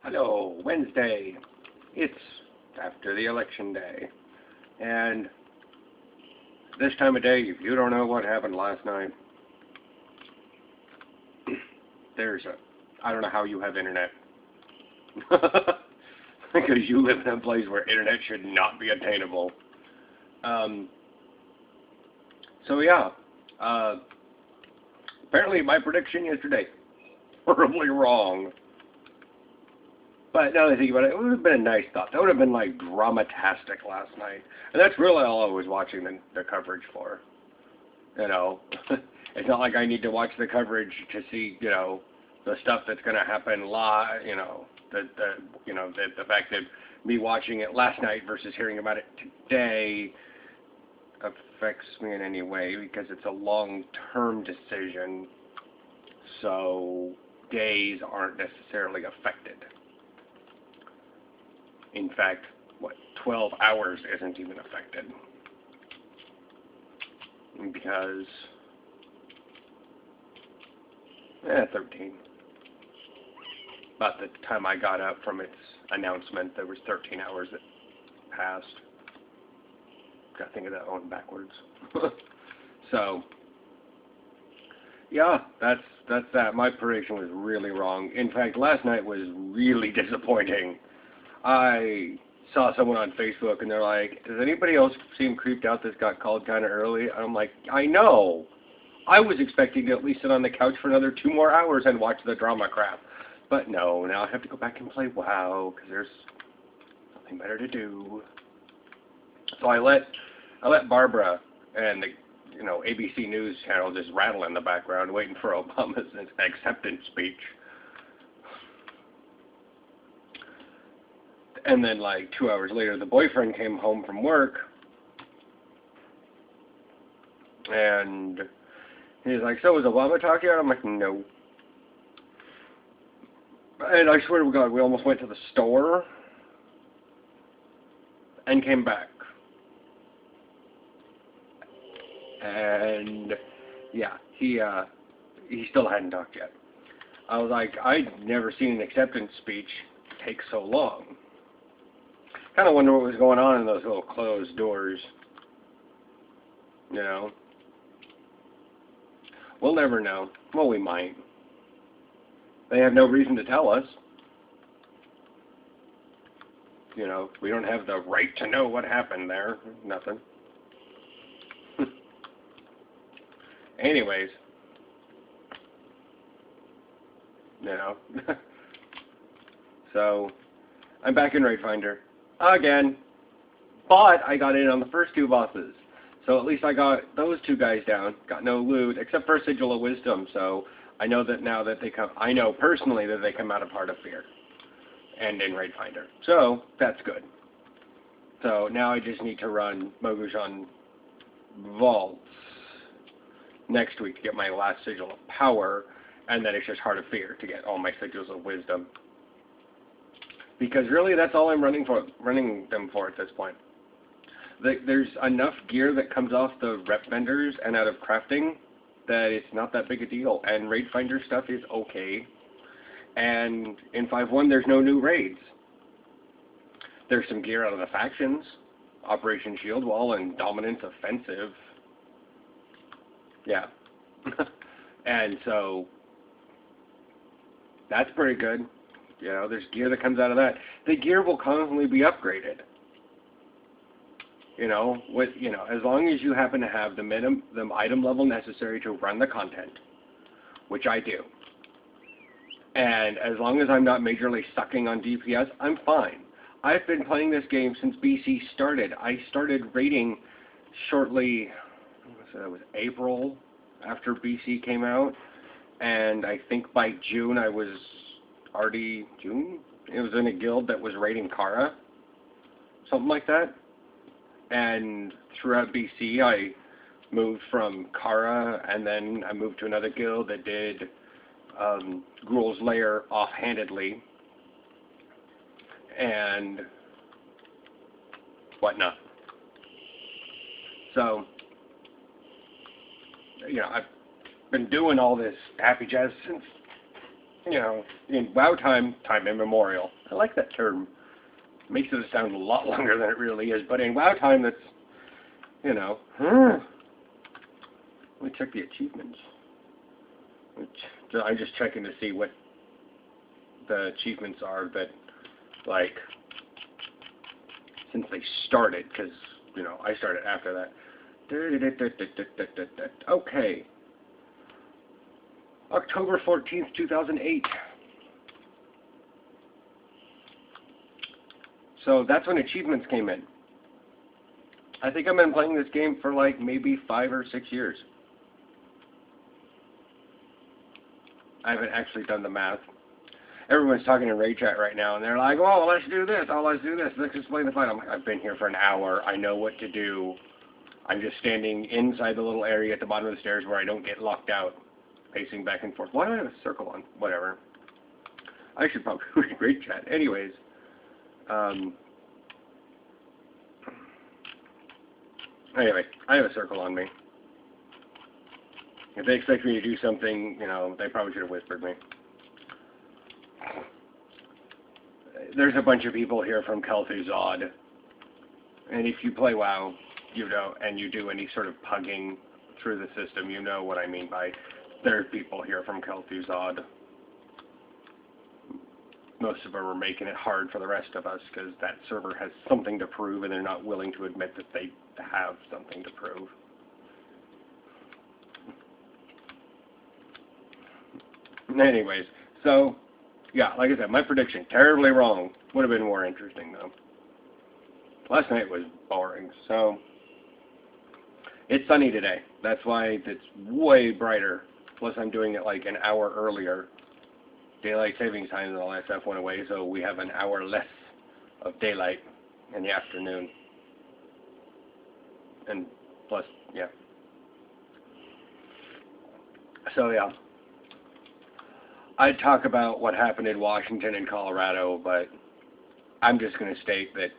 Hello, Wednesday. It's after the election day. And this time of day, if you don't know what happened last night, I don't know how you have internet. Because you live in a place where internet should not be attainable. So yeah, apparently my prediction yesterday, horribly wrong. But now that I think about it, it would have been a nice thought. That would have been like dramatastic last night. And that's really all I was watching the coverage for. You know, it's not like I need to watch the coverage to see, the stuff that's going to happen live, the fact that me watching it last night versus hearing about it today affects me in any way because it's a long-term decision. So days aren't necessarily affected. In fact, 12 hours isn't even affected. Because, 13. About the time I got up from its announcement, there was 13 hours that passed. Gotta think of that one backwards. So, yeah, that's that. My prediction was really wrong. In fact, last night was really disappointing. I saw someone on Facebook and they're like, does anybody else seem creeped out this got called kind of early? I'm like, I know. I was expecting to at least sit on the couch for another 2 more hours and watch the drama crap. But no, now I have to go back and play WoW because there's nothing better to do. So I let Barbara and the ABC News channel just rattle in the background waiting for Obama's acceptance speech. And then, like, 2 hours later, the boyfriend came home from work, and he's like, so was Obama talking? I'm like, no. And I swear to God, we almost went to the store and came back. And, yeah, he still hadn't talked yet. I was like, I'd never seen an acceptance speech take so long. Kind of wonder what was going on in those little closed doors. We'll never know. Well, we might. They have no reason to tell us. We don't have the right to know what happened there. Nothing. Anyways. So, I'm back in Raid Finder. Again. But I got in on the first 2 bosses. So at least I got those 2 guys down. Got no loot, except for Sigil of Wisdom. So I know that now that I know personally that they come out of Heart of Fear. And in Raid Finder. So, that's good. So now I just need to run Mogujon Vaults next week to get my last Sigil of Power. And then it's just Heart of Fear to get all my Sigils of Wisdom. Because really, that's all I'm running them for at this point. There's enough gear that comes off the rep vendors and out of crafting that it's not that big a deal. And Raid Finder stuff is okay. And in 5.1, there's no new raids. There's some gear out of the factions. Operation Shield Wall and Dominance Offensive. Yeah. And so, that's pretty good. There's gear that comes out of that. The gear will constantly be upgraded. As long as you happen to have the item level necessary to run the content, which I do. And as long as I'm not majorly sucking on DPS, I'm fine. I've been playing this game since BC started. I started raiding shortly, it was April after BC came out. And I think by June I was already, it was in a guild that was raiding Kara. Something like that. And throughout BC I moved from Kara and then I moved to another guild that did Gruul's Lair offhandedly and whatnot. So, I've been doing all this happy jazz since you know, in WoW time immemorial. I like that term. Makes it sound a lot longer than it really is, but in WoW time, that's, you know, let me check the achievements. I'm just checking to see what the achievements are that, like, since they started, because, you know, I started after that. Okay. October 14th, 2008. So that's when achievements came in. I think I've been playing this game for like maybe 5 or 6 years. I haven't actually done the math. Everyone's talking in Raid Chat right now, and they're like, oh, let's do this, oh, let's do this, let's explain the fight. I'm like, I've been here for an hour, I know what to do. I'm just standing inside the little area at the bottom of the stairs where I don't get locked out, pacing back and forth. Why do I have a circle on? Whatever. I should probably read Raid Chat. Anyways, anyway, I have a circle on me. If they expect me to do something, you know, they probably should have whispered me. There's a bunch of people here from Kel'Thuzad, and if you play WoW, you know, and you do any sort of pugging through the system, you know what I mean by there's people here from Kel'Thuzad. Most of them are making it hard for the rest of us because that server has something to prove and they're not willing to admit that they have something to prove. Anyways, so, yeah, like I said, my prediction, terribly wrong. Would have been more interesting, though. Last night was boring, so it's sunny today. That's why it's way brighter. Plus, I'm doing it like an hour earlier. Daylight savings time and all that stuff went away, so we have an hour less of daylight in the afternoon. And plus, yeah. So, yeah. I'd talk about what happened in Washington and Colorado, but I'm just going to state that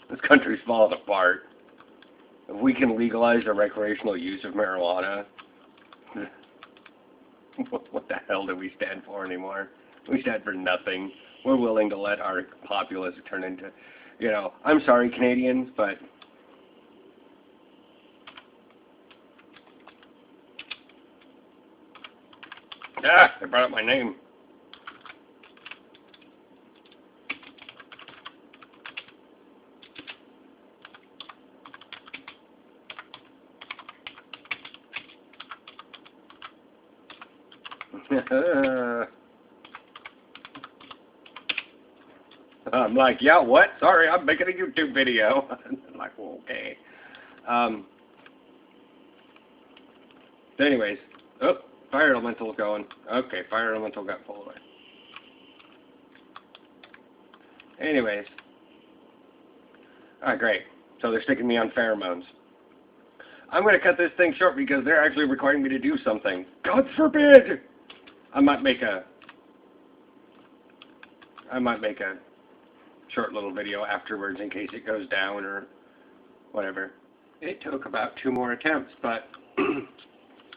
this country's falling apart. If we can legalize the recreational use of marijuana, what the hell do we stand for anymore? We stand for nothing. We're willing to let our populace turn into, you know, I'm sorry, Canadians, but they brought up my name. I'm like, yeah, what? Sorry, I'm making a YouTube video. I'm like, well, okay. Anyways, oh, fire elemental's going. Okay, fire elemental got pulled away. Anyways. Ah, great. So they're sticking me on pheromones. I'm going to cut this thing short because they're actually requiring me to do something. God forbid! I might make a short little video afterwards in case it goes down or whatever. It took about 2 more attempts, but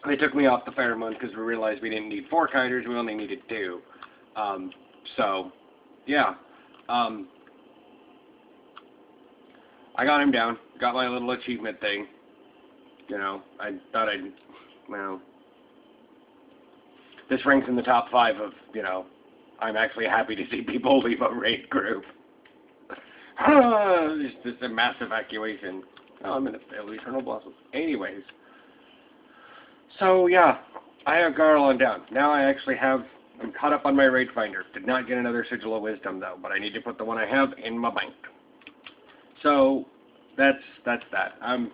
they took me off the pheromone because we realized we didn't need 4 kiters, we only needed 2. So, yeah. I got him down, got my little achievement thing. You know, I thought I'd, well, this ranks in the top 5 of, you know, I'm actually happy to see people leave a raid group. It's just a mass evacuation. Oh, I'm going to fail Eternal Blossoms. Anyways. So, yeah, I have got it all down. Now I actually have, I'm caught up on my raid finder. Did not get another Sigil of Wisdom, though, but I need to put the one I have in my bank. So, that's that. I'm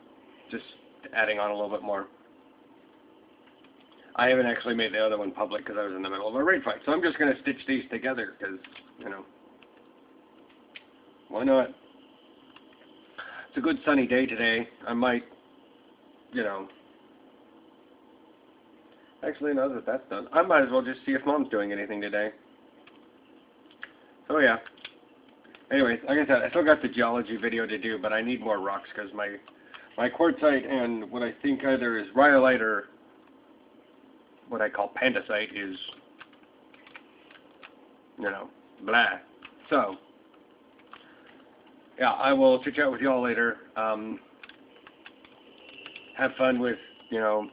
just adding on a little bit more. I haven't actually made the other one public because I was in the middle of a raid fight. So I'm just going to stitch these together because, you know, why not? It's a good sunny day today. I might, you know, actually, now that that's done, I might as well just see if Mom's doing anything today. So, yeah. Anyways, like I said, I still got the geology video to do, but I need more rocks because my quartzite and what I think either is rhyolite or what I call pandesite is you know, blah. So, yeah, I will chit chat with you all later. Have fun with, you know,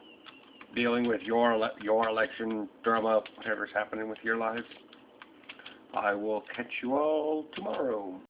dealing with your election drama, whatever's happening with your lives. I will catch you all tomorrow.